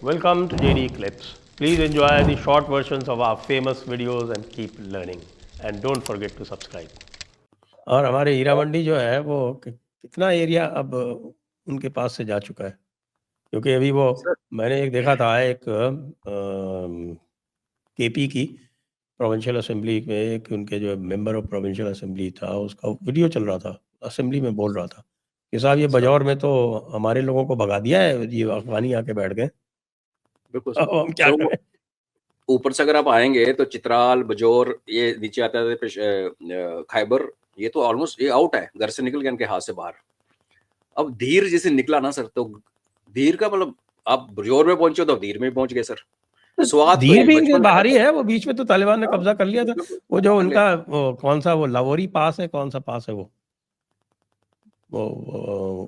Welcome to JD Clips. Please enjoy the short versions of our famous videos and keep learning. And don't forget to subscribe. और हमारे हीरा मंडी जो है वो कितना area अब उनके पास से जा चुका है, क्योंकि अभी वो मैंने एक देखा था, एक केपी की प्रोविंशियल असेंबली में एक उनके जो मेंबर ऑफ प्रोविंशियल असेंबली था, उसका वीडियो चल रहा था, असेंबली में बोल रहा था कि साहब ये बजौर में तो हमारे लोगों को भगा दिया है, ये अफगानी आके बैठ गए, बिल्कुल अब हम क्या करें। ऊपर से अगर आप आएंगे तो चित्राल, बजौर, ये नीचे आता है खैबर, ये तो ऑलमोस्ट ये आउट है, घर से निकल गए इनके हाथ से बाहर। अब धीर जैसे निकला ना सर, तो धीर का मतलब आप बजौर में पहुंचे तो धीर में पहुंच गए सर। स्वाद तो धीर भी इनके बचपन में बाहर ही है, वो बीच में तो तालिबान ने कब्जा कर लिया था। वो जो उनका वो कौन सा वो लाहौरी पास है, कौन सा पास है वो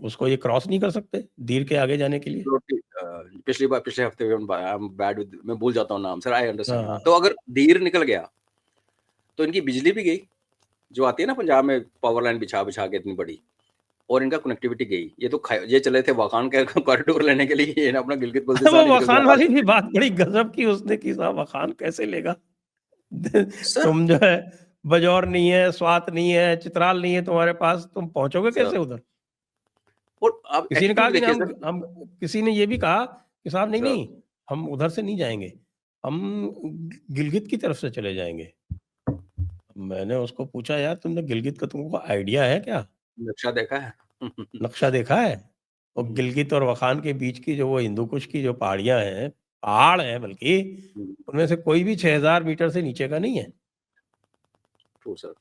उसको ये क्रॉस नहीं कर सकते धीर के आगे जाने के लिए। पिछले हफ्ते मैं भूल जाता हूँ नाम सर, आई अंडरस्टैंड। हाँ। तो अगर धीर निकल गया तो इनकी बिजली भी गई, जो आती है ना पंजाब में पावर लाइन बिछा बिछा के इतनी बड़ी, और इनका कनेक्टिविटी गई। ये तो ये चले थे वाखान के कॉरिडोर लेने के लिए, ये ना अपना गिलगित वो वाखान वाली भी बात बड़ी गजब की उसने की, साहब वाखान कैसे लेगा तुम जो है बजौर नहीं है, स्वात नहीं है, चित्राल नहीं है तुम्हारे पास, तुम पहुंचोगे कैसे उधर। और आप किसी ने कहा कि हम किसी ने ये भी कहा कि साहब नहीं हम उधर से नहीं जाएंगे, हम गिलगित की तरफ से चले जाएंगे। मैंने उसको पूछा, यार तुमने गिलगित का तुमको आइडिया है क्या, नक्शा देखा है नक्शा देखा है। और गिलगित और वखान के बीच की जो वो हिंदू कुश की जो पहाड़ियां हैं, पहाड़ है बल्कि, उनमें से कोई भी 6000 मीटर से नीचे का नहीं है। सर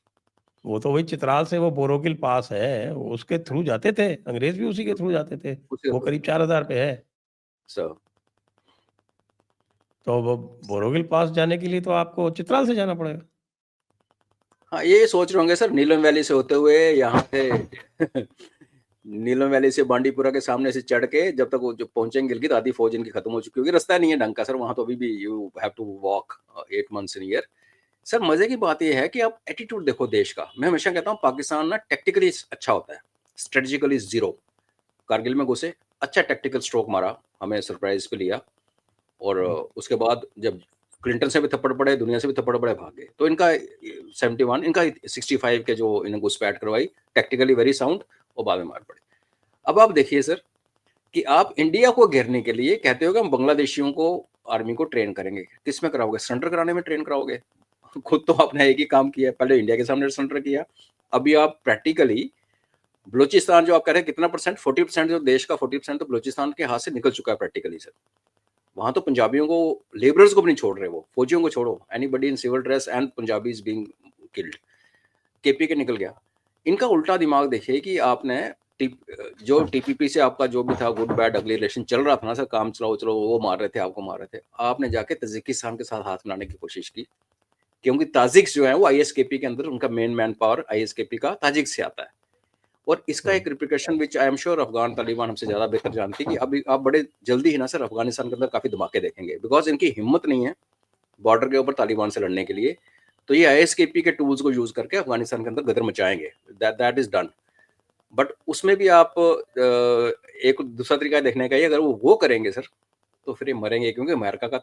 वो तो वही चित्राल से वो बोरोगिल पास है, उसके थ्रू जाते थे, अंग्रेज भी उसी के थ्रू जाते थे, वो करीब 4000 पे है सर। तो वो बोरोगिल पास जाने के लिए तो आपको चित्राल से जाना पड़ेगा। हाँ, ये सोच रहे होंगे सर नीलम वैली से होते हुए यहाँ से नीलम वैली से बांडीपुरा के सामने से चढ़ के जब तक वो जो पहुंचेंगे गिलगित, आधी फौज इनकी खत्म हो चुकी होगी, रास्ता नहीं है ढंग का सर वहां तो अभी भी you have to walk 8 months in year. Sir मजे की बात यह है कि आप एटीट्यूड देखो देश का। मैं हमेशा कहता हूँ पाकिस्तान ना टेक्टिकली अच्छा होता है, स्ट्रेटेजिकली जीरो। कारगिल में घुसे, अच्छा टेक्टिकल स्ट्रोक मारा, हमें सरप्राइज पे लिया, और उसके बाद जब क्लिंटन से भी थप्पड़ पड़े, दुनिया से भी थप्पड़ पड़े, भाग गए। तो इनका 71, इनका 65 के जो इन्हें घुसपैठ करवाई, टेक्टिकली वेरी साउंड, और बाद में मार पड़े। अब आप देखिए सर कि आप इंडिया को घेरने के लिए कहते हो कि हम बांग्लादेशियों को आर्मी को ट्रेन करेंगे, किस में कराओगे, सरेंडर कराने में ट्रेन कराओगे। खुद तो आपने एक ही काम किया, पहले इंडिया के सामने सरेंडर किया, अभी आप प्रैक्टिकली बलूचिस्तान जो आप कह रहे हैं कितना परसेंट, 40% जो देश का 40% तो बलूचिस्तान के हाथ से निकल चुका है प्रैक्टिकली सर। वहां तो पंजाबियों को, लेबरर्स को भी नहीं छोड़ रहे, वो फौजियों को छोड़ो, anybody in civil dress and Punjabi is being killed. KP के निकल गया। इनका उल्टा दिमाग देखिए कि आपने जो टीपीपी से आपका जो भी था गुड बैड अगली रिलेशन चल रहा था ना सर, काम चलाओ चलो, वो मार रहे थे, आपको मार रहे थे, आपने जाके तजिकिस्तान के साथ हाथ मिलाने की कोशिश की, क्योंकि ताजिक्स जो है वो आईएसकेपी के अंदर उनका मेन मैन पावर आईएसकेपी का ताजिक से आता है। और इसका एक repercussion which I am sure Afghan Taliban हमसे ज्यादा बेहतर जानती है कि अभी आप बड़े जल्दी ही ना सर अफगानिस्तान के अंदर काफी धमाके देखेंगे, बिकॉज इनकी हिम्मत नहीं है बॉर्डर के ऊपर तालिबान से लड़ने के लिए। तो ये आईएसकेपी के टूल्स को यूज करके अफगानिस्तान के अंदर गदर मचाएंगे, दैट इज डन। बट उसमें भी आप एक दूसरा तरीका देखने का ही, अगर वो करेंगे सर तो फिर ये मरेंगे, क्योंकि अमेरिका का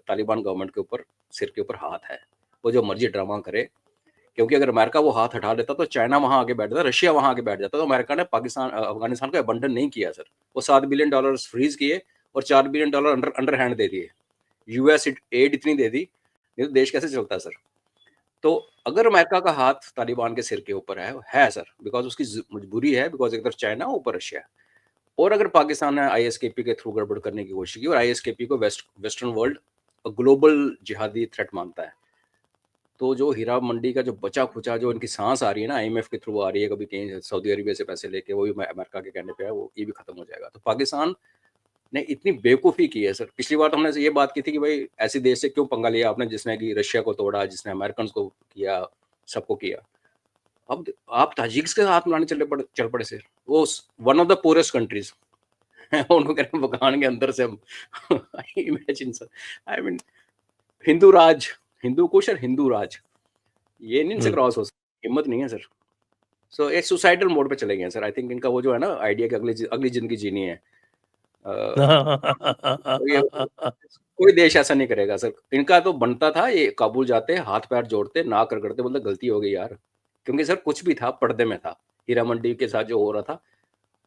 तालिबान गवर्नमेंट के ऊपर सिर के ऊपर हाथ है, वो जो मर्जी ड्रामा करे। क्योंकि अगर अमेरिका वो हाथ हटा देता तो चाइना वहां आगे बैठ जाता, रशिया वहां आगे बैठ जाता। तो अमेरिका ने अफगानिस्तान को अबंडन नहीं किया सर, वो $7 बिलियन फ्रीज किए और $4 बिलियन अंडर हैंड दे दिए। यूएस एड इतनी दे दी, नहीं तो देश कैसे चलता सर। तो अगर अमेरिका का हाथ तालिबान के सिर के ऊपर है सर, बिकॉज उसकी मजबूरी है, बिकॉज एक तरफ चाइना ऊपर रशिया। और अगर पाकिस्तान ने आईएसकेपी के थ्रू गड़बड़ करने की कोशिश की, और आईएसकेपी को वेस्टर्न वर्ल्ड ग्लोबल जिहादी थ्रेट मानता है, तो जो हीरा मंडी का जो बचा खुचा जो इनकी सांस आ रही है ना, आईएमएफ के थ्रू आ रही है, कभी कहीं सऊदी अरेबिया से पैसे लेके, वो भी अमेरिका के कहने पे है, वो ये भी खत्म हो जाएगा। तो पाकिस्तान ने इतनी बेवकूफ़ी की है सर। पिछली बार तो हमने ये बात की थी कि भाई ऐसे देश से क्यों पंगा लिया आपने, जिसने कि रशिया को तोड़ा, जिसने अमेरिकन को किया, सबको किया। अब आप ताजिक्स के साथ मिलाने चल पड़े सर, वो one of the poorest countries उनको कह रहे हैं बगान के अंदर से हम imagine sir, I mean Hindu Raj, Hindu Kush और हिंदू राज, ये नहीं से क्रॉस हो सकती, हिम्मत नहीं है सर। सो एक सुसाइडल मोड पे चले गए सर। आई थिंक इनका वो जो है ना आइडिया कि अगली जिंदगी जीनी है, तो ये कोई देश ऐसा नहीं करेगा सर। इनका तो बनता था ये काबुल जाते, हाथ पैर जोड़ते, नाक रगड़ते, बोलते गलती हो गई यार। क्योंकि सर कुछ भी था पर्दे में था। हीरा मंडी के साथ जो हो रहा था,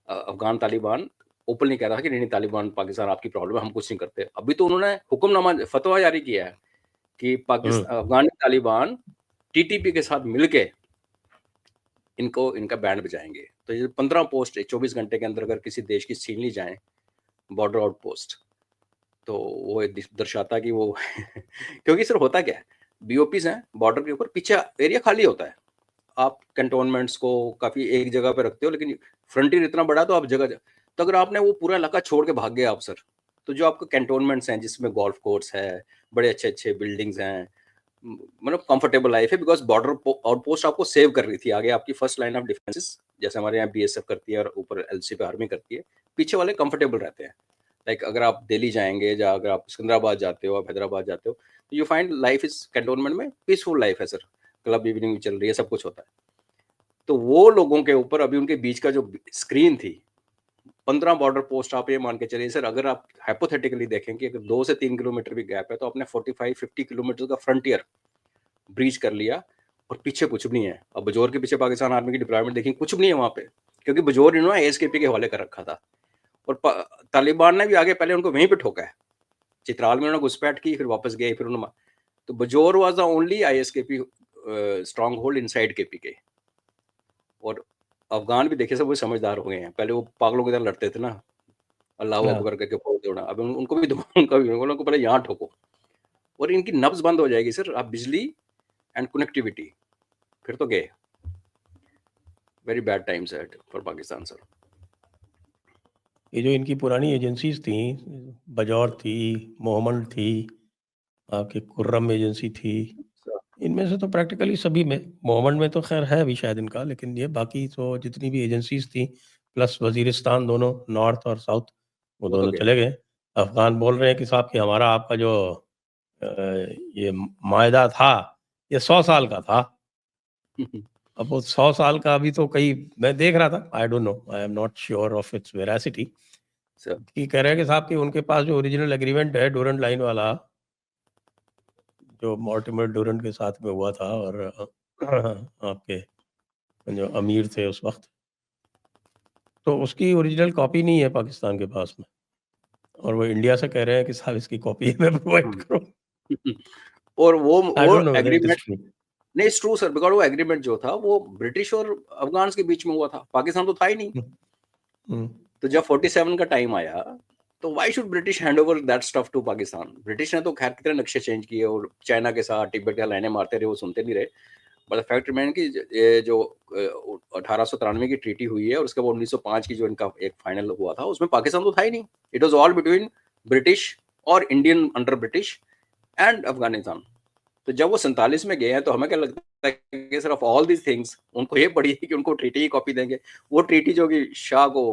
अफगान तालिबान ओपनली कह रहा था कि नहीं तालिबान पाकिस्तान आपकी प्रॉब्लम है, हम कुछ नहीं करते। अभी तो उन्होंने हुक्मनामा फतवा जारी किया है कि पाकिस्तान अफगानी तालिबान टीटीपी के साथ मिलके इनको इनका बैंड बजाएंगे। तो ये 15 पोस्ट 24 घंटे के अंदर अगर किसी देश की छीन ली जाए बॉर्डर आउट पोस्ट, तो वो दर्शाता कि वो क्योंकि सर होता क्या है, बीओपीज हैं बॉर्डर के ऊपर, पीछे एरिया खाली होता है। आप कैंटोनमेंट्स को काफी एक जगह पे रखते हो, लेकिन फ्रंटियर इतना बड़ा तो आप जगह, तो अगर आपने वो पूरा इलाका छोड़ के भाग गए आप सर, तो जो आपके कैंटोनमेंट्स हैं जिसमें गोल्फ कोर्स है, बड़े अच्छे अच्छे बिल्डिंग्स हैं, मतलब कंफर्टेबल लाइफ है, बिकॉज बॉर्डर आउटपोस्ट आपको सेव कर रही थी। आगे आपकी फर्स्ट लाइन ऑफ डिफेंसेस, जैसे हमारे यहाँ बीएसएफ करती है और ऊपर एलसी पे आर्मी करती है, पीछे वाले कंफर्टेबल रहते हैं। लाइक अगर आप दिल्ली जाएंगे या अगर आप सिकंदराबाद जाते हो, आप हैदराबाद जाते हो, तो you find life is cantonment में पीसफुल लाइफ है सर। क्लब इवनिंग चल रही है, सब कुछ होता है। तो वो लोगों के ऊपर अभी उनके बीच का जो स्क्रीन थी, 15 बॉर्डर पोस्ट, आप ये मान के चलिए सर, अगर आप हाइपोथेटिकली देखें कि अगर 2 से 3 किलोमीटर भी गैप है, तो आपने 45-50 किलोमीटर का फ्रंटियर ब्रीच कर लिया और पीछे कुछ भी नहीं है। अब बजौर के पीछे पाकिस्तान आर्मी की डिप्लॉयमेंट देखिए, कुछ भी नहीं है वहां पे, क्योंकि बजौर इन्होंने एएसकेपी के हवाले कर रखा था। और तालिबान ने भी आगे पहले उनको वहीं पे ठोका है। चित्राल में उन्होंने घुसपैठ की, फिर वापस गए, फिर उन्होंने, तो Bajaur was the only ISKP stronghold inside KP के। और अफगान भी देखे सब वो समझदार हो गए हैं, पहले वो पागलों की तरह लड़ते थे ना, अल्लाह अकबर करके फोड़ देना। अब उनको भी उनको पहले यहाँ ठोको, और इनकी नब्ज बंद हो जाएगी सर। आप बिजली एंड कनेक्टिविटी, फिर तो गए। Very bad times at for Pakistan sir. ये जो इनकी पुरानी एजेंसीज थी, बजौर थी, मोहम्मद थी, आपकी खुर्रम एजेंसी थी, इनमें से तो प्रैक्टिकली सभी में, मोहम्मद में तो खैर है अभी शायद इनका, लेकिन ये बाकी तो जितनी भी एजेंसीज थी, प्लस वजीरिस्तान, दोनों नॉर्थ और साउथ, वो वो तो दोनों गए। चले गए। अफगान बोल रहे हैं कि साहब कि हमारा आपका जो ये मायदा था, ये 100 साल का था। अब वो 100 साल का अभी तो कई, मैं देख रहा था, I don't know, I am not sure of its veracity, sir कि कह रहे हैं कि साहब कि उनके पास जो ओरिजिनल एग्रीमेंट है डूरंट लाइन वाला, जो मॉर्टिमर डूरंट के साथ में हुआ था, और आपके जो अमीर थे उस वक्त, तो उसकी ओरिजिनल कॉपी नहीं है पाकिस्तान के पास में, और वो इंडिया से कह रहे हैं कि साहब इसकी कॉपी हमें प्रोवाइड करो। और आई वो don't know whether it is agreement, true. नहीं इट्स ट्रू सर, बिकॉज वो एग्रीमेंट जो था वो ब्रिटिश और अफगान के बीच में हुआ था, पाकिस्तान तो था ही नहीं। तो जब 47 का टाइम आया, तो why should British hand over that stuff to Pakistan? British ने तो खैर कितने नक्शे चेंज किए, और चाइना के साथ तिब्बत का लाइनें मारते रहे, वो सुनते नहीं रहे। बट फैक्ट रिमेन कि ये जो 1893 की ट्रीटी हुई है, और उसके बाद 1905 की जो इनका एक फाइनल हुआ था, उसमें पाकिस्तान तो था ही नहीं। It was all between British और Indian under British and Afghanistan. तो जब वो 47 में गए हैं, तो हमें क्या लगता है कि sir of all these things उनको ये पड़ी कि उनको ट्रीटी की कॉपी देंगे। वो ट्रीटी जो कि शाह को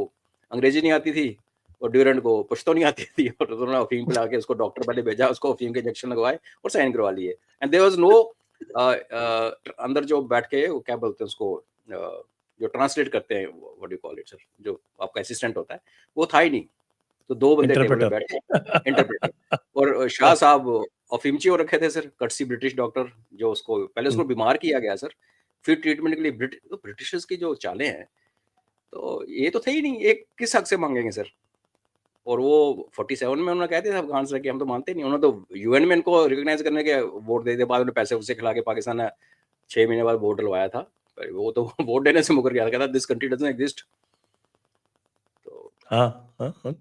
अंग्रेजी नहीं आती थी और ड्यूरेंट को पश्तो नहीं आती थी, और उन्होंने अफीम पिला के उसको डॉक्टर पहले भेजा, उसको अफीम के इंजेक्शन लगवाए और साइन करवा लिए। एंड देयर वाज नो अंदर जो बैठ के, वो क्या बोलते हैं उसको, जो ट्रांसलेट करते हैं, what you call it sir, जो आपका असिस्टेंट होता है, वो था ही नहीं। तो 2 बंदे टेबल पे बैठे, इंटरप्रेटर, और शाह साहब अफीमची हो रखे थे सर, कटसी ब्रिटिश डॉक्टर, जो उसको पहले उसको बीमार किया गया सर, फिर ट्रीटमेंट के लिए ब्रिटिशर्स की जो चालें हैं, तो ये तो थे ही नहीं, एक किस हक से मांगेंगे सर? और वो 47 में उन्होंने कह दिया था अफगान से कि हम तो मानते नहीं। उन्होंने तो यूएन में इनको रिकॉग्नाइज करने के वोट दे दिए, बाद में पैसे उसे खिला के पाकिस्तान ने 6 महीने बाद वोट डलवाया था। वो तो वोट देने से मुकर गया, कहता दिस कंट्री डजंट एग्जिस्ट। तो हाँ हाँ हाँ,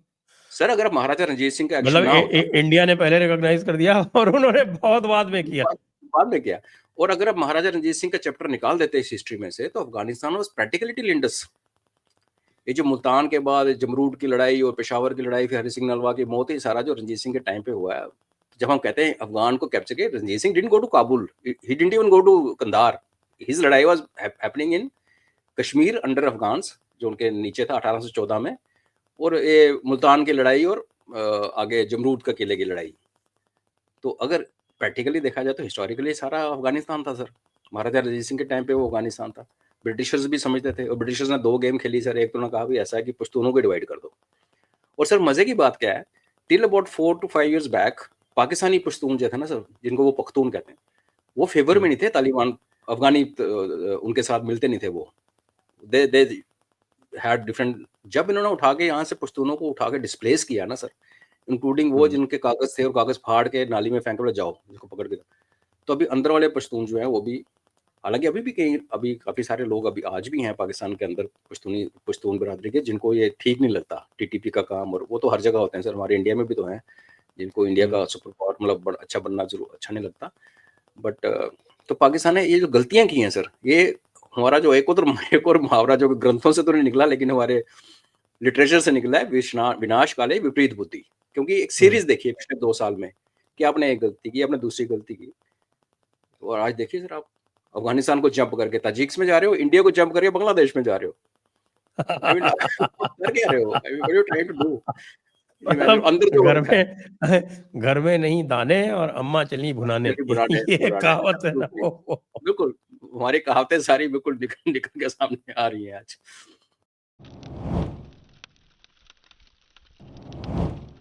सर अगर महाराजा रंजीत सिंह का एक्शन मतलब ना होता, इंडिया ने पहले रिकॉग्नाइज कर दिया और उन्होंने बहुत बाद में किया। बाद में किया, और अगर अब महाराजा रंजीत सिंह का चैप्टर निकाल देते इस हिस्ट्री में से, तो Afghanistan was practically till Indus. ये जो मुल्तान के बाद जमरूद की लड़ाई और पेशावर की लड़ाई, फिर हरि सिंह नलवा की मौत, ये सारा जो रंजीत सिंह के टाइम पे हुआ है। जब हम कहते हैं अफगान को कैप्चर किया, Ranjit Singh didn't go to Kabul, he didn't even go to Kandahar, his लड़ाई was happening in Kashmir under Afghans, जो उनके नीचे था 1814 में, और ये मुल्तान की लड़ाई और आगे जमरूद का किले की लड़ाई। तो अगर प्रैक्टिकली देखा जाए तो हिस्टोरिकली सारा अफगानिस्तान था सर। महाराजा रंजीत सिंह के टाइम पे वो अफगानिस्तान था। ब्रिटिशर्स भी समझते थे, और ब्रिटिशर्स ने 2 गेम खेली सर। एक तो उन्होंने कहा भी ऐसा है कि पश्तूनों को डिवाइड कर दो, और सर मजे की बात क्या है, till about 4 to 5 years back Pakistani Pashtun जो थे ना सर, जिनको वो पख्तून कहते हैं, वो फेवर में नहीं थे तालिबान अफगानी उनके साथ मिलते नहीं थे वो। They had different. जब इन्होंने उठा के यहाँ से पश्तूनों को उठा के डिस्प्लेस किया ना सर, इंक्लूडिंग वो जिनके कागज थे और कागज फाड़ के नाली में फेंक के जाओ जिसको पकड़ के, तो अभी अंदर वाले पश्तून जो हैं वो भी, हालांकि अभी भी कहीं अभी काफी सारे लोग अभी आज भी हैं पाकिस्तान के अंदर पश्तून बिरादरी के, जिनको ये ठीक नहीं लगता टीटीपी का काम, और वो तो हर जगह होते हैं सर, हमारे इंडिया में भी तो हैं जिनको इंडिया का सुपर पावर मतलब अच्छा बनना जरूर अच्छा नहीं लगता। बट तो पाकिस्तान ने ये जो गलतियां की हैं सर, ये हमारा जो एक और मुहावरा जो ग्रंथों से तो नहीं निकला लेकिन हमारे लिटरेचर से निकला है, विनाश काले विपरीत बुद्धि। क्योंकि एक सीरीज देखिए पिछले 2 साल में कि आपने एक गलती की, आपने दूसरी गलती की, और आज देखिए सर आप अफगानिस्तान को जंप करके ताजिक्स में जा रहे हो, इंडिया को जंप करके बांग्लादेश में जा रहे हो। I mean, कर क्या रहे हो? I mean, what are you trying to do? मतलब अंदर जो घर में नहीं दाने और अम्मा चली भुनाने, बुराने ये कहावत है ना। बिल्कुल हमारी कहावतें सारी बिल्कुल निकल के सामने आ रही हैं आज।